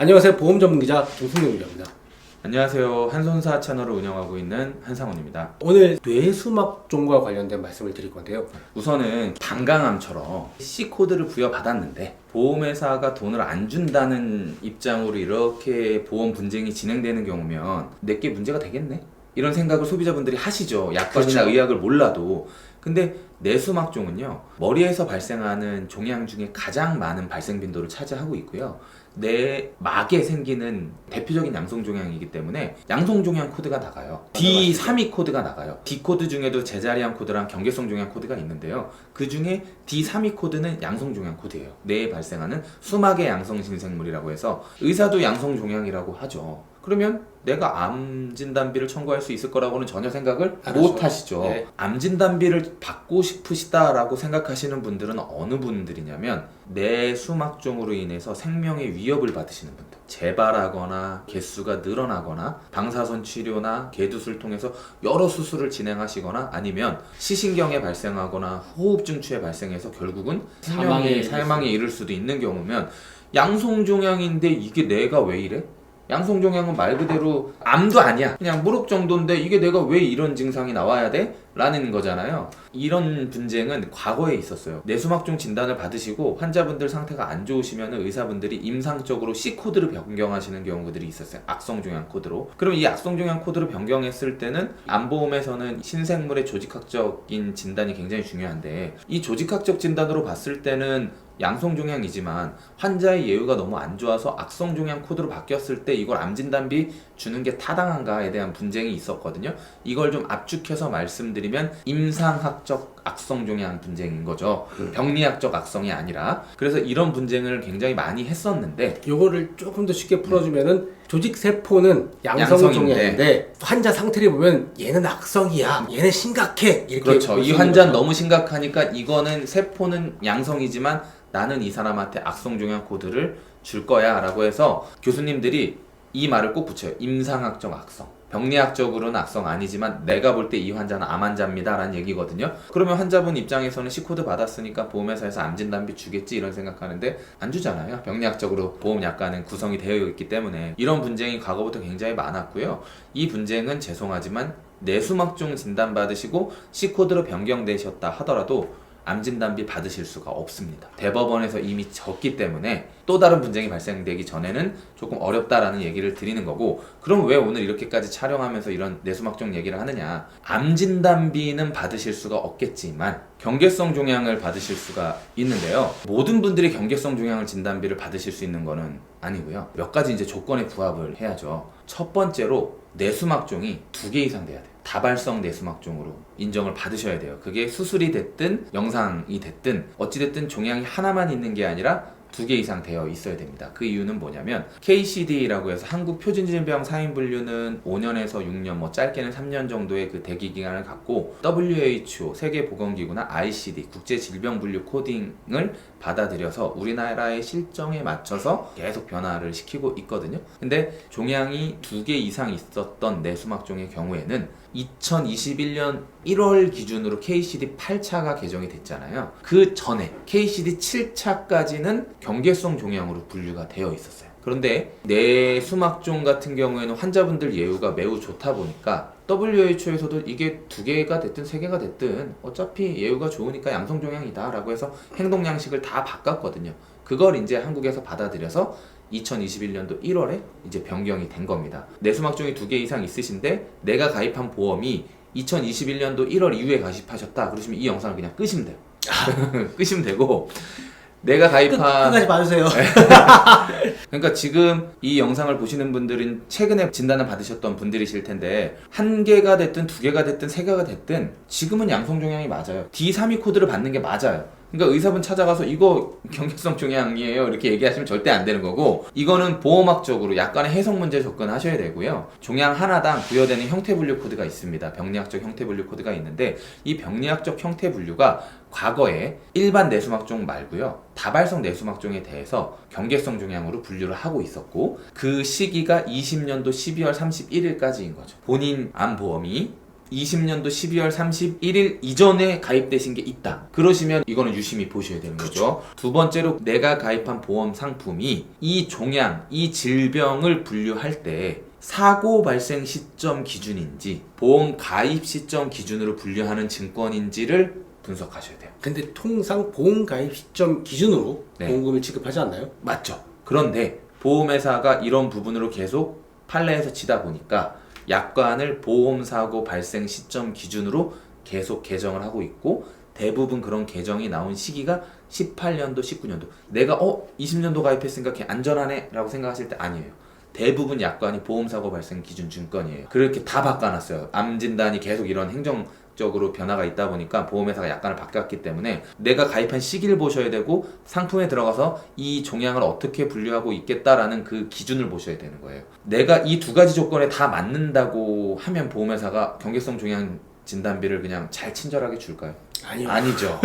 안녕하세요. 보험 전문 기자 김승용 기자입니다. 안녕하세요. 한손사 채널을 운영하고 있는 한상원입니다. 오늘 뇌수막종과 관련된 말씀을 드릴 건데요. 우선은 방광암처럼 C코드를 부여받았는데 보험회사가 돈을 안 준다는 입장으로 이렇게 보험 분쟁이 진행되는 경우면 내게 문제가 되겠네? 이런 생각을 소비자분들이 하시죠. 약관이나 그렇죠. 의학을 몰라도. 근데 뇌수막종은요, 머리에서 발생하는 종양 중에 가장 많은 발생 빈도를 차지하고 있고요. 뇌막에 생기는 대표적인 양성종양이기 때문에 양성종양 코드가 나가요. D32 코드가 나가요. D 코드 중에도 제자리암 코드랑 경계성 종양 코드가 있는데요. 그 중에 D32 코드는 양성종양 코드예요. 뇌에 발생하는 수막의 양성신생물이라고 해서 의사도 양성종양이라고 하죠. 그러면 내가 암 진단비를 청구할 수 있을 거라고는 전혀 생각을 못 하시죠. 네. 암 진단비를 받고 싶으시다라고 생각하시는 분들은 어느 분들이냐면 뇌수막종으로 인해서 생명의 위협을 받으시는 분들, 재발하거나 개수가 늘어나거나 방사선 치료나 개두술 통해서 여러 수술을 진행하시거나 아니면 시신경에 발생하거나 호흡중추에 발생해서 결국은 사망에 이를 수도 있는 경우면 양성종양인데 이게 내가 왜 이래? 양성종양은 말 그대로 암도 아니야. 그냥 무릎 정도인데 이게 내가 왜 이런 증상이 나와야 돼? 라는 거잖아요. 이런 분쟁은 과거에 있었어요. 뇌수막종 진단을 받으시고 환자분들 상태가 안 좋으시면 의사분들이 임상적으로 C코드를 변경하시는 경우들이 있었어요. 악성종양 코드로. 그럼 이 악성종양 코드를 변경했을 때는 암보험에서는 신생물의 조직학적인 진단이 굉장히 중요한데 이 조직학적 진단으로 봤을 때는 양성종양이지만 환자의 예후가 너무 안 좋아서 악성종양 코드로 바뀌었을 때 이걸 암진단비 주는 게 타당한가에 대한 분쟁이 있었거든요. 이걸 좀 압축해서 말씀드리면 임상학적 악성종양 분쟁인 거죠. 병리학적 악성이 아니라. 그래서 이런 분쟁을 굉장히 많이 했었는데 요거를 조금 더 쉽게 풀어주면은 조직세포는 양성종양인데 환자 상태를 보면 얘는 악성이야, 얘는 심각해 이렇게. 그렇죠. 볼 이 수 있는 환자는 거죠. 너무 심각하니까 이거는 세포는 양성이지만 나는 이 사람한테 악성종양 코드를 줄 거야 라고 해서 교수님들이 이 말을 꼭 붙여요. 임상학적 악성. 병리학적으로는 악성 아니지만 내가 볼 때 이 환자는 암 환자입니다 라는 얘기거든요. 그러면 환자분 입장에서는 C코드 받았으니까 보험회사에서 암진단비 주겠지 이런 생각하는데 안 주잖아요. 병리학적으로 보험약관은 구성이 되어 있기 때문에. 이런 분쟁이 과거부터 굉장히 많았고요. 이 분쟁은 죄송하지만 뇌수막종 진단 받으시고 C코드로 변경되셨다 하더라도 암진단비 받으실 수가 없습니다. 대법원에서 이미 졌기 때문에 또 다른 분쟁이 발생되기 전에는 조금 어렵다라는 얘기를 드리는 거고, 그럼 왜 오늘 이렇게까지 촬영하면서 이런 뇌수막종 얘기를 하느냐. 암진단비는 받으실 수가 없겠지만 경계성 종양을 받으실 수가 있는데요. 모든 분들이 경계성 종양을 진단비를 받으실 수 있는 거는 아니고요. 몇 가지 이제 조건에 부합을 해야죠. 첫 번째로 뇌수막종이 2개 이상 돼야 돼요. 다발성 뇌수막종으로 인정을 받으셔야 돼요. 그게 수술이 됐든 영상이 됐든 어찌됐든 종양이 하나만 있는 게 아니라 2개 이상 되어 있어야 됩니다. 그 이유는 뭐냐면 KCD라고 해서 한국 표준질병 사인 분류는 5년에서 6년, 뭐 짧게는 3년 정도의 그 대기 기간을 갖고 WHO 세계보건기구나 ICD 국제질병분류 코딩을 받아들여서 우리나라의 실정에 맞춰서 계속 변화를 시키고 있거든요. 근데 종양이 2개 이상 있었던 뇌수막종의 경우에는 2021년 1월 기준으로 KCD 8차가 개정이 됐잖아요. 그 전에 KCD 7차까지는 경계성 종양으로 분류가 되어 있었어요. 그런데 뇌수막종 같은 경우에는 환자분들 예후가 매우 좋다 보니까 WHO에서도 이게 2개가 됐든 3개가 됐든 어차피 예후가 좋으니까 양성종양이다 라고 해서 행동양식을 다 바꿨거든요. 그걸 이제 한국에서 받아들여서 2021년도 1월에 이제 변경이 된 겁니다. 뇌수막종이 2개 이상 있으신데 내가 가입한 보험이 2021년도 1월 이후에 가입하셨다. 그러시면 이 영상을 그냥 끄시면 돼요. 끄시면 되고, 내가 가입한 끝까지 봐주세요. 그러니까 지금 이 영상을 보시는 분들은 최근에 진단을 받으셨던 분들이실 텐데 1개가 됐든 2개가 됐든 3개가 됐든 지금은 양성종양이 맞아요. D32 코드를 받는 게 맞아요. 그러니까 의사분 찾아가서 이거 경계성 종양이에요 이렇게 얘기하시면 절대 안 되는 거고, 이거는 보험학적으로 약간의 해석 문제 접근하셔야 되고요. 종양 하나당 부여되는 형태 분류 코드가 있습니다. 병리학적 형태 분류 코드가 있는데 이 병리학적 형태 분류가 과거에 일반 뇌수막종 말고요, 다발성 뇌수막종에 대해서 경계성 종양으로 분류를 하고 있었고 그 시기가 20년도 12월 31일까지인 거죠. 본인 암보험이 20년도 12월 31일 이전에 가입되신 게 있다. 그러시면 이거는 유심히 보셔야 되는 거죠. 두 번째로 내가 가입한 보험 상품이 이 종양, 이 질병을 분류할 때 사고 발생 시점 기준인지 보험 가입 시점 기준으로 분류하는 증권인지를 분석하셔야 돼요. 근데 통상 보험 가입 시점 기준으로 네. 보험금을 지급하지 않나요? 맞죠. 그런데 보험회사가 이런 부분으로 계속 판례에서 치다 보니까 약관을 보험사고 발생 시점 기준으로 계속 개정을 하고 있고 대부분 그런 개정이 나온 시기가 18년도, 19년도. 내가 20년도 가입했으니까 걔 안전하네 라고 생각하실 때 아니에요. 대부분 약관이 보험사고 발생 기준 증권이에요. 그렇게 다 바꿔놨어요. 암진단이 계속 이런 행정적으로 변화가 있다 보니까 보험회사가 약관을 바꿨기 때문에 내가 가입한 시기를 보셔야 되고 상품에 들어가서 이 종양을 어떻게 분류하고 있겠다라는 그 기준을 보셔야 되는 거예요. 내가 이 두 가지 조건에 다 맞는다고 하면 보험회사가 경계성 종양 진단비를 그냥 잘 친절하게 줄까요? 아니요. 아니죠.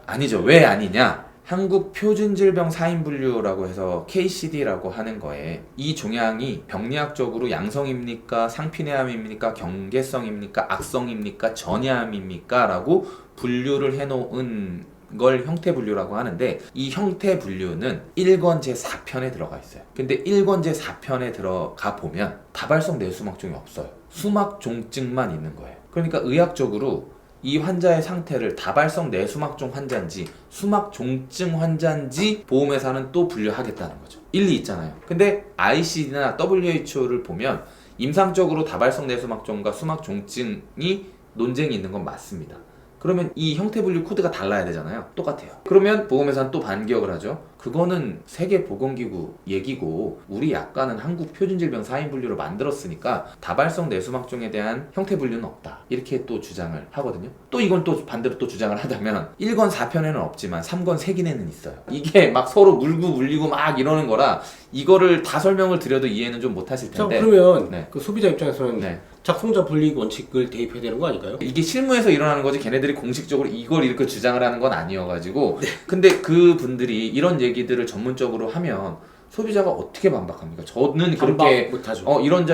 아니죠. 왜 아니냐? 한국 표준질병 사인분류라고 해서 KCD라고 하는 거에 이 종양이 병리학적으로 양성입니까? 상피내암입니까? 경계성입니까? 악성입니까? 전이암입니까? 라고 분류를 해놓은 걸 형태분류라고 하는데 이 형태분류는 1권 제4편에 들어가 있어요. 근데 1권 제4편에 들어가 보면 다발성 뇌수막종이 없어요. 수막종증만 있는 거예요. 그러니까 의학적으로 이 환자의 상태를 다발성 뇌수막종 환자인지 수막종증 환자인지 보험회사는 또 분류하겠다는 거죠. 일리 있잖아요. 근데 ICD나 WHO를 보면 임상적으로 다발성 뇌수막종과 수막종증이 논쟁이 있는 건 맞습니다. 그러면 이 형태분류 코드가 달라야 되잖아요. 똑같아요. 그러면 보험회사는 또 반격을 하죠. 그거는 세계보건기구 얘기고 우리 약관은 한국 표준질병 사인분류로 만들었으니까 다발성 뇌수막종에 대한 형태분류는 없다. 이렇게 또 주장을 하거든요. 또 이건 또 반대로 또 주장을 하자면 1권 4편에는 없지만 3권 3긴에는 있어요. 이게 막 서로 물고 물리고 막 이러는 거라 이거를 다 설명을 드려도 이해는 좀 못하실 자, 텐데 그러면 네. 그 소비자 입장에서는 네. 작성자 불이익 원칙을 대입해야 되는 거 아닐까요? 이게 실무에서 일어나는 거지 걔네들이 공식적으로 이걸 이렇게 주장을 하는 건 아니어가지고 근데 그 분들이 이런 얘기들을 전문적으로 하면 소비자가 어떻게 반박합니까? 저는 그렇게 못하죠. 이런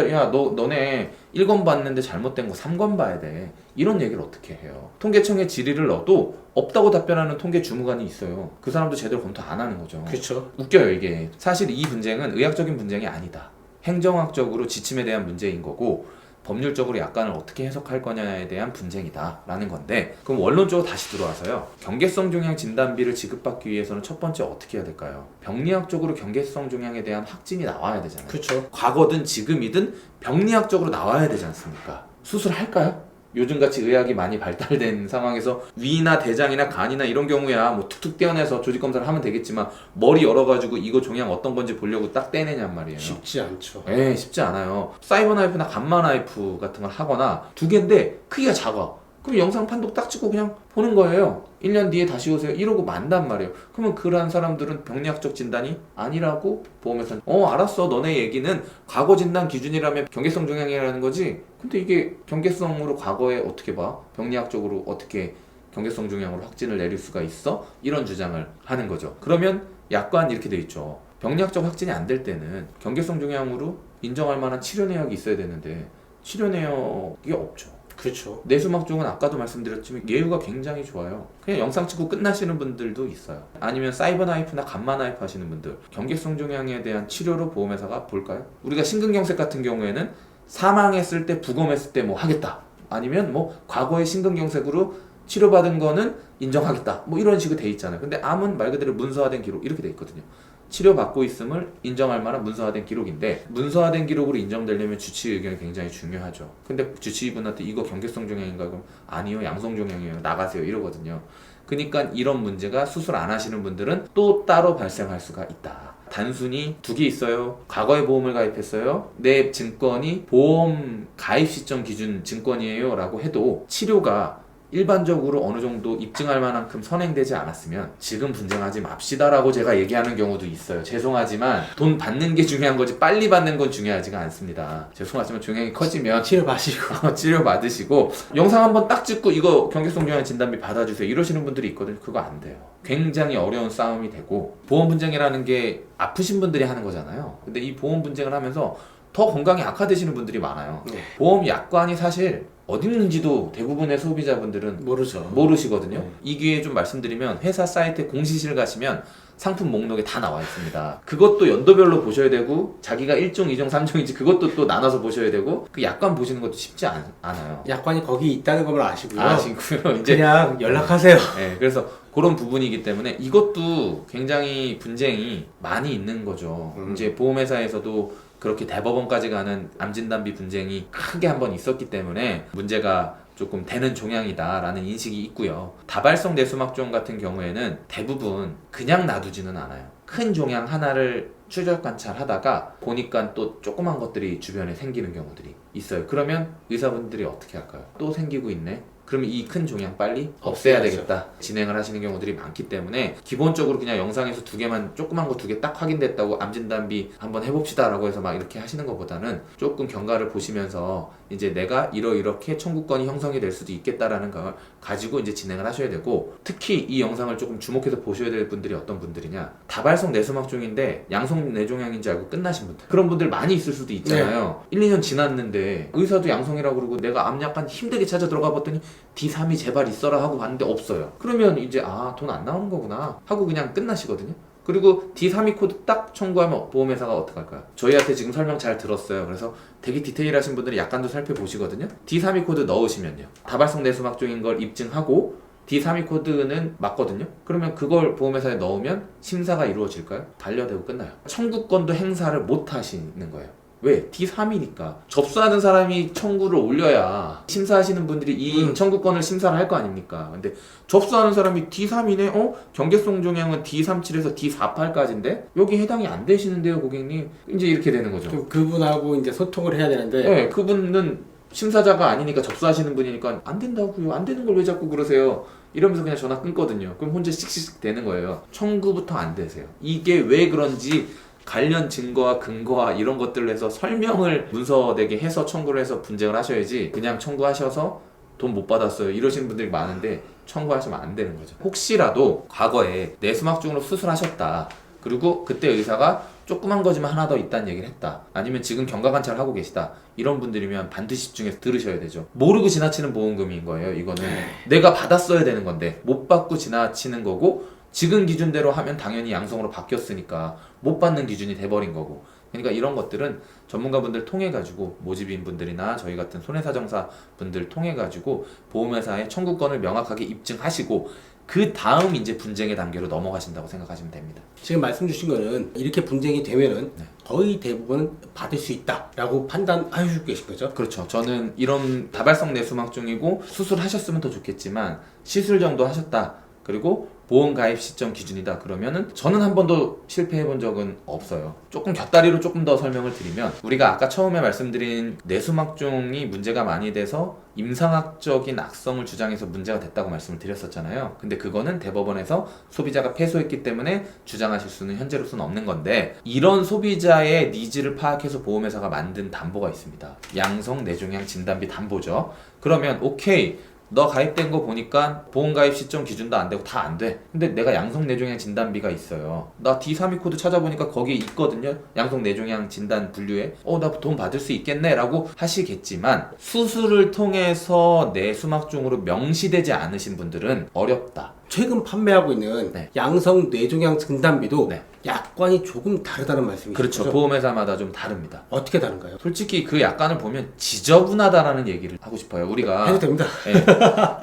너네 1권 봤는데 잘못된 거 3권 봐야 돼 이런 얘기를 어떻게 해요? 통계청에 질의를 넣어도 없다고 답변하는 통계 주무관이 있어요. 그 사람도 제대로 검토 안 하는 거죠. 그렇죠. 웃겨요 이게. 사실 이 분쟁은 의학적인 분쟁이 아니다. 행정학적으로 지침에 대한 문제인 거고 법률적으로 약관을 어떻게 해석할 거냐에 대한 분쟁이다 라는 건데 그럼 원론적으로 다시 들어와서요. 경계성 종양 진단비를 지급받기 위해서는 첫 번째 어떻게 해야 될까요? 병리학적으로 경계성 종양에 대한 확진이 나와야 되잖아요. 그렇죠. 과거든 지금이든 병리학적으로 나와야 되지 않습니까? 수술할까요? 요즘같이 의학이 많이 발달된 상황에서 위나 대장이나 간이나 이런 경우야 뭐 툭툭 떼어내서 조직검사를 하면 되겠지만 머리 열어가지고 이거 종양 어떤 건지 보려고 딱 떼내냔 말이에요. 쉽지 않죠. 예, 쉽지 않아요. 사이버 나이프나 감마 나이프 같은 걸 하거나 두 개인데 크기가 작아. 그럼 영상 판독 딱 찍고 그냥 보는 거예요. 1년 뒤에 다시 오세요. 이러고 만단 말이에요. 그러면 그런 사람들은 병리학적 진단이 아니라고 보험회사는 알았어. 너네 얘기는 과거 진단 기준이라면 경계성 종양이라는 거지. 근데 이게 경계성으로 과거에 어떻게 봐? 병리학적으로 어떻게 경계성 종양으로 확진을 내릴 수가 있어? 이런 주장을 하는 거죠. 그러면 약관 이렇게 돼 있죠. 병리학적 확진이 안 될 때는 경계성 종양으로 인정할 만한 치료 내역이 있어야 되는데 치료 내역이 없죠. 그렇죠. 뇌수막종은 아까도 말씀드렸지만 예후가 굉장히 좋아요. 그냥 영상 찍고 끝나시는 분들도 있어요. 아니면 사이버 나이프나 감마 나이프 하시는 분들 경계성 종양에 대한 치료로 보험회사가 볼까요? 우리가 심근경색 같은 경우에는 사망했을 때 부검했을 때 뭐 하겠다. 아니면 뭐 과거의 심근경색으로 치료받은 거는 인정하겠다. 뭐 이런 식으로 돼 있잖아요. 근데 암은 말 그대로 문서화된 기록 이렇게 돼 있거든요. 치료받고 있음을 인정할 만한 문서화된 기록인데 문서화된 기록으로 인정되려면 주치 의견이 굉장히 중요하죠. 근데 주치의분한테 이거 경계성 종양인가 그럼 아니요 양성 종양이에요 나가세요 이러거든요. 그러니까 이런 문제가 수술 안 하시는 분들은 또 따로 발생할 수가 있다. 단순히 두 개 있어요. 과거에 보험을 가입했어요. 내 증권이 보험 가입 시점 기준 증권이에요 라고 해도 치료가 일반적으로 어느 정도 입증할 만한큼 선행되지 않았으면 지금 분쟁하지 맙시다라고 제가 얘기하는 경우도 있어요. 죄송하지만 돈 받는 게 중요한 거지 빨리 받는 건 중요하지가 않습니다. 죄송하지만 종양이 커지면 치료 마시고 치료 받으시고 영상 한번 딱 찍고 이거 경계성 종양 진단비 받아주세요 이러시는 분들이 있거든요. 그거 안 돼요. 굉장히 어려운 싸움이 되고 보험 분쟁이라는 게 아프신 분들이 하는 거잖아요. 근데 이 보험 분쟁을 하면서 더 건강이 악화되시는 분들이 많아요. 네. 보험 약관이 사실 어디 있는지도 대부분의 소비자분들은 모르죠. 모르시거든요. 네. 이 기회에 좀 말씀드리면 회사 사이트에 공시실 가시면 상품 목록에 다 나와 있습니다. 그것도 연도별로 보셔야 되고 자기가 1종, 2종, 3종인지 그것도 또 나눠서 보셔야 되고 그 약관 보시는 것도 쉽지 않아요. 약관이 거기 있다는 것만 아시고요. 아시고요. 이제 그냥 연락하세요. 네, 그래서 그런 부분이기 때문에 이것도 굉장히 분쟁이 많이 있는 거죠. 이제 보험회사에서도 그렇게 대법원까지 가는 암진단비 분쟁이 크게 한번 있었기 때문에 문제가 조금 되는 종양이다라는 인식이 있고요. 다발성 내수막종 같은 경우에는 대부분 그냥 놔두지는 않아요. 큰 종양 하나를 추적 관찰하다가 보니까 또 조그만 것들이 주변에 생기는 경우들이 있어요. 그러면 의사분들이 어떻게 할까요? 또 생기고 있네? 그러면 이 큰 종양 빨리 없애야 되겠다 진행을 하시는 경우들이 많기 때문에 기본적으로 그냥 영상에서 두 개만 조그만 거 두 개 딱 확인됐다고 암진단비 한번 해봅시다 라고 해서 막 이렇게 하시는 것보다는 조금 경과를 보시면서 이제 내가 이렇게 청구권이 형성이 될 수도 있겠다라는 걸 가지고 이제 진행을 하셔야 되고, 특히 이 영상을 조금 주목해서 보셔야 될 분들이 어떤 분들이냐, 다발성 내수막종인데 양성 뇌종양인지 알고 끝나신 분들, 그런 분들 많이 있을 수도 있잖아요. 1, 2년 지났는데 의사도 양성이라고 그러고 내가 암 약간 힘들게 찾아 들어가 봤더니 D3이 제발 있어라 하고 봤는데 없어요. 그러면 이제 돈 안 나오는 거구나 하고 그냥 끝나시거든요. 그리고 D32 코드 딱 청구하면 보험회사가 어떡할까요? 저희한테 지금 설명 잘 들었어요. 그래서 되게 디테일하신 분들이 약관도 살펴보시거든요. D32 코드 넣으시면요, 다발성 내수막종인 걸 입증하고 D32 코드는 맞거든요. 그러면 그걸 보험회사에 넣으면 심사가 이루어질까요? 반려되고 끝나요. 청구권도 행사를 못 하시는 거예요. 왜? D3이니까 접수하는 사람이 청구를 올려야 심사하시는 분들이 이 청구권을 심사를 할 거 아닙니까? 근데 접수하는 사람이 D3이네? 경계성 종양은 D37에서 D48까지인데 여기 해당이 안 되시는데요 고객님? 이제 이렇게 되는 거죠. 좀 그분하고 이제 소통을 해야 되는데 네, 그분은 심사자가 아니니까 접수하시는 분이니까 안 된다고요. 안 되는 걸 왜 자꾸 그러세요? 이러면서 그냥 전화 끊거든요. 그럼 혼자 씩씩 되는 거예요. 청구부터 안 되세요. 이게 왜 그런지 관련 증거와 근거와 이런 것들을 해서 설명을 문서되게 해서 청구를 해서 분쟁을 하셔야지, 그냥 청구하셔서 돈 못 받았어요 이러시는 분들이 많은데 청구하시면 안 되는 거죠. 혹시라도 과거에 내수막종으로 수술하셨다, 그리고 그때 의사가 조그만 거지만 하나 더 있다는 얘기를 했다, 아니면 지금 경과관찰을 하고 계시다, 이런 분들이면 반드시 집중해서 들으셔야 되죠. 모르고 지나치는 보험금인 거예요. 이거는 내가 받았어야 되는 건데 못 받고 지나치는 거고, 지금 기준대로 하면 당연히 양성으로 바뀌었으니까 못 받는 기준이 돼버린 거고. 그러니까 이런 것들은 전문가분들 통해가지고, 모집인 분들이나 저희 같은 손해사정사 분들 통해가지고 보험회사의 청구권을 명확하게 입증하시고 그 다음 이제 분쟁의 단계로 넘어가신다고 생각하시면 됩니다. 지금 말씀 주신 거는 이렇게 분쟁이 되면은 거의 대부분 받을 수 있다라고 판단하시고 계신 거죠? 그렇죠. 저는 이런 다발성 내수막종이고 수술하셨으면 더 좋겠지만 시술 정도 하셨다, 그리고 보험 가입 시점 기준이다 그러면은 저는 한 번도 실패해 본 적은 없어요. 조금 곁다리로 조금 더 설명을 드리면, 우리가 아까 처음에 말씀드린 내수막종이 문제가 많이 돼서 임상학적인 악성을 주장해서 문제가 됐다고 말씀을 드렸었잖아요. 근데 그거는 대법원에서 소비자가 패소했기 때문에 주장하실 수는 현재로서는 없는 건데, 이런 소비자의 니즈를 파악해서 보험회사가 만든 담보가 있습니다. 양성 뇌종양 진단비 담보죠. 그러면 오케이, 너 가입된 거 보니까 보험 가입 시점 기준도 안 되고 다 안 돼. 근데 내가 양성 뇌종양 진단비가 있어요. 나 D32 코드 찾아보니까 거기에 있거든요. 양성 뇌종양 진단 분류에. 나 돈 받을 수 있겠네 라고 하시겠지만, 수술을 통해서 내수막종으로 명시되지 않으신 분들은 어렵다. 최근 판매하고 있는 양성 뇌종양 진단비도 약관이 조금 다르다는 말씀이시죠? 그렇죠. 보험회사마다 좀 다릅니다. 어떻게 다른가요? 솔직히 그 약관을 보면 지저분하다라는 얘기를 하고 싶어요. 우리가 해도 됩니다.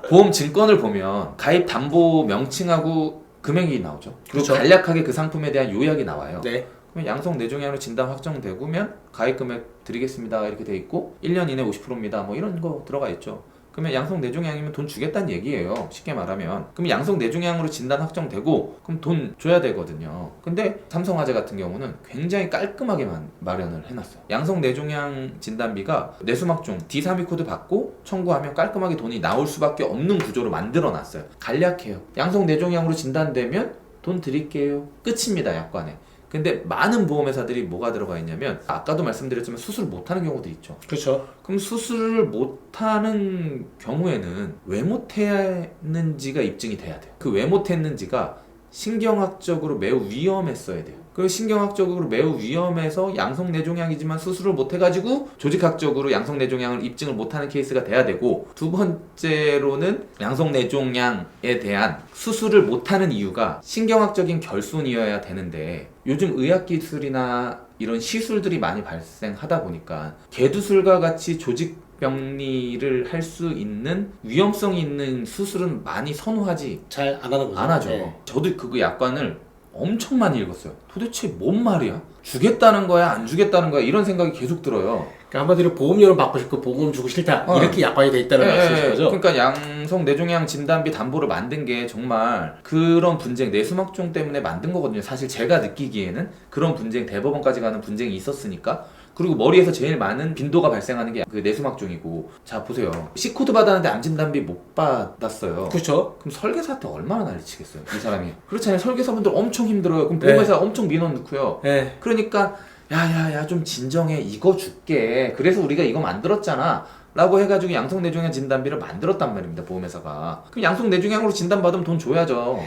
보험 증권을 보면 가입 담보 명칭하고 금액이 나오죠. 그리고 그렇죠. 간략하게 그 상품에 대한 요약이 나와요. 네. 그럼 양성 뇌종양으로 진단 확정되면 가입 금액 드리겠습니다 이렇게 돼 있고 1년 이내 50%입니다 뭐 이런 거 들어가 있죠. 그러면 양성 뇌종양이면 돈 주겠다는 얘기예요. 쉽게 말하면. 그럼 양성 뇌종양으로 진단 확정되고 그럼 돈 줘야 되거든요. 근데 삼성화재 같은 경우는 굉장히 깔끔하게 마련을 해놨어요. 양성 뇌종양 진단비가 내수막종 D32 코드 받고 청구하면 깔끔하게 돈이 나올 수밖에 없는 구조로 만들어놨어요. 간략해요. 양성 뇌종양으로 진단되면 돈 드릴게요. 끝입니다. 약관에. 근데 많은 보험회사들이 뭐가 들어가 있냐면, 아까도 말씀드렸지만 수술을 못하는 경우도 있죠. 그렇죠. 그럼 수술을 못하는 경우에는 왜 못했는지가 입증이 돼야 돼요. 그 왜 못했는지가 신경학적으로 매우 위험했어야 돼요. 그리고 신경학적으로 매우 위험해서 양성내종양이지만 수술을 못해가지고 조직학적으로 양성내종양을 입증을 못하는 케이스가 돼야 되고, 두 번째로는 양성내종양에 대한 수술을 못하는 이유가 신경학적인 결손이어야 되는데, 요즘 의학기술이나 이런 시술들이 많이 발생하다 보니까 개두술과 같이 조직 병리를 할 수 있는 위험성이 있는 수술은 많이 선호하지 잘 안 하는 거죠. 안 하죠. 네. 저도 그 약관을 엄청 많이 읽었어요. 도대체 뭔 말이야? 주겠다는 거야? 안 주겠다는 거야? 이런 생각이 계속 들어요. 그러니까 한마디로 보험료는 받고 싶고 보험 주고 싫다. 이렇게 약관이 돼 있다는 말씀이신 거죠? 그러니까 양성내종양 진단비 담보를 만든 게 정말 그런 분쟁, 뇌수막종 때문에 만든 거거든요. 사실 제가 느끼기에는 그런 분쟁, 대법원까지 가는 분쟁이 있었으니까. 그리고 머리에서 제일 많은 빈도가 발생하는 게 그 뇌수막종이고. 자 보세요, C코드 받았는데 암 진단비 못 받았어요. 그렇죠. 그럼 설계사한테 얼마나 난리치겠어요 이 사람이. 그렇잖아요. 설계사분들 엄청 힘들어요. 그럼 보험회사 엄청 민원 넣고요. 네. 그러니까 야야야 좀 진정해, 이거 줄게, 그래서 우리가 이거 만들었잖아 라고 해가지고 양성내종양 진단비를 만들었단 말입니다, 보험회사가. 그럼 양성내종양으로 진단받으면 돈 줘야죠.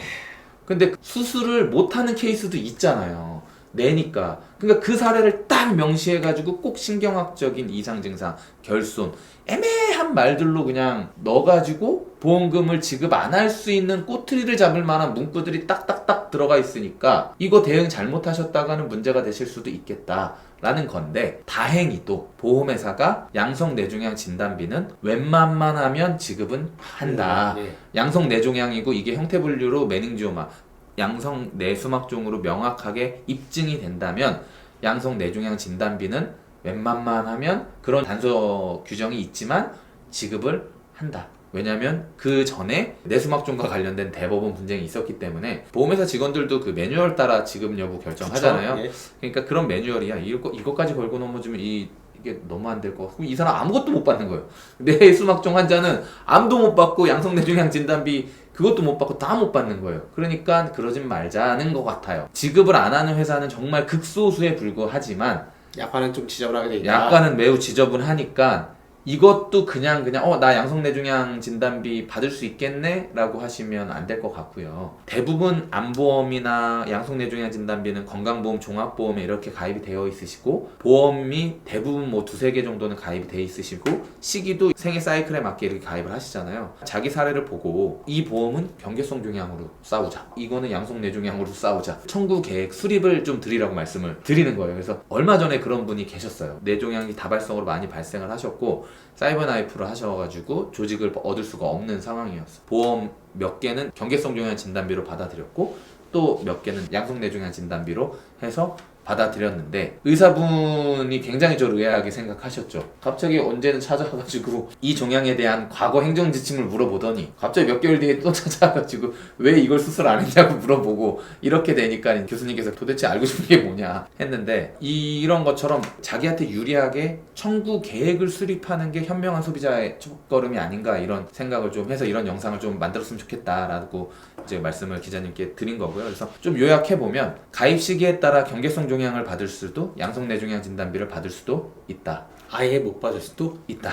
근데 수술을 못하는 케이스도 있잖아요, 내니까. 그러니까 그 사례를 딱 명시해가지고 꼭 신경학적인 이상 증상, 결손, 애매한 말들로 그냥 넣어가지고 보험금을 지급 안 할 수 있는 꼬투리를 잡을 만한 문구들이 딱딱딱 들어가 있으니까 이거 대응 잘못하셨다가는 문제가 되실 수도 있겠다 라는 건데, 다행히 또 보험회사가 양성내종양 진단비는 웬만만 하면 지급은 한다. 네. 양성내종양이고 이게 형태분류로 메닝지오마, 양성내수막종으로 명확하게 입증이 된다면 양성내종양 진단비는 웬만만 하면 그런 단서 규정이 있지만 지급을 한다. 왜냐면 그 전에 뇌수막종과 관련된 대법원 분쟁이 있었기 때문에 보험회사 직원들도 그 매뉴얼 따라 지급 여부 결정하잖아요. 그쵸? 예. 그러니까 그런 매뉴얼이야. 이거까지 걸고 넘어지면 이게 너무 안 될 것 같고, 이 사람 아무것도 못 받는 거예요. 뇌수막종 환자는 암도 못 받고 양성내종양 진단비 그것도 못 받고 다 못 받는 거예요. 그러니까 그러진 말자는 것 같아요. 지급을 안 하는 회사는 정말 극소수에 불과하지만 약관은 좀 지저분하게 돼 있다. 약관은 매우 지저분하니까 이것도 그냥 나 양성내종양 진단비 받을 수 있겠네? 라고 하시면 안 될 것 같고요. 대부분 암보험이나 양성내종양 진단비는 건강보험, 종합보험에 이렇게 가입이 되어 있으시고, 보험이 대부분 뭐 두세 개 정도는 가입이 되어 있으시고, 시기도 생애 사이클에 맞게 이렇게 가입을 하시잖아요. 자기 사례를 보고 이 보험은 경계성 종양으로 싸우자, 이거는 양성내종양으로 싸우자, 청구 계획 수립을 좀 드리라고 말씀을 드리는 거예요. 그래서 얼마 전에 그런 분이 계셨어요. 뇌종양이 다발성으로 많이 발생을 하셨고 사이버나이프를 하셔가지고 조직을 얻을 수가 없는 상황이었어요. 보험 몇 개는 경계성 종양 진단비로 받아들였고 또 몇 개는 양성내종양 진단비로 해서 받아들였는데, 의사분이 굉장히 저를 의아하게 생각하셨죠. 갑자기 언제는 찾아와가지고 이 종양에 대한 과거 행정 지침을 물어보더니 갑자기 몇 개월 뒤에 또 찾아와가지고 왜 이걸 수술 안 했냐고 물어보고, 이렇게 되니까 교수님께서 도대체 알고 싶은 게 뭐냐 했는데, 이런 것처럼 자기한테 유리하게 청구 계획을 수립하는 게 현명한 소비자의 첫걸음이 아닌가, 이런 생각을 좀 해서 이런 영상을 좀 만들었으면 좋겠다라고 이제 말씀을 기자님께 드린 거고요. 그래서 좀 요약해보면, 가입 시기에 따라 경계성 종양을 받을 수도, 양성내종양 진단비를 받을 수도 있다. 아예 못 받을 수도 있다.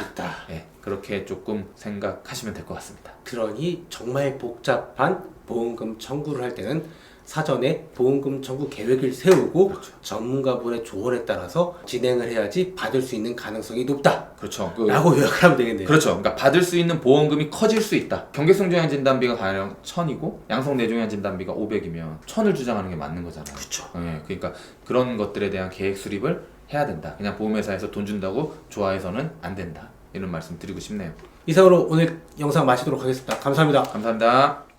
네, 그렇게 조금 생각하시면 될 것 같습니다. 그러니 정말 복잡한 보험금 청구를 할 때는 사전에 보험금 청구 계획을 세우고 그렇죠. 전문가분의 조언에 따라서 진행을 해야지 받을 수 있는 가능성이 높다. 그렇죠. 라고 요약을 하면 되겠네요. 그렇죠. 그러니까 받을 수 있는 보험금이 커질 수 있다. 경계성 종양 진단비가 가령 1000이고 양성내종양 진단비가 500이면 1000을 주장하는 게 맞는 거잖아요. 그렇죠. 네, 그러니까 그런 것들에 대한 계획 수립을 해야 된다. 그냥 보험회사에서 돈 준다고 좋아해서는 안 된다. 이런 말씀 드리고 싶네요. 이상으로 오늘 영상 마치도록 하겠습니다. 감사합니다. 감사합니다.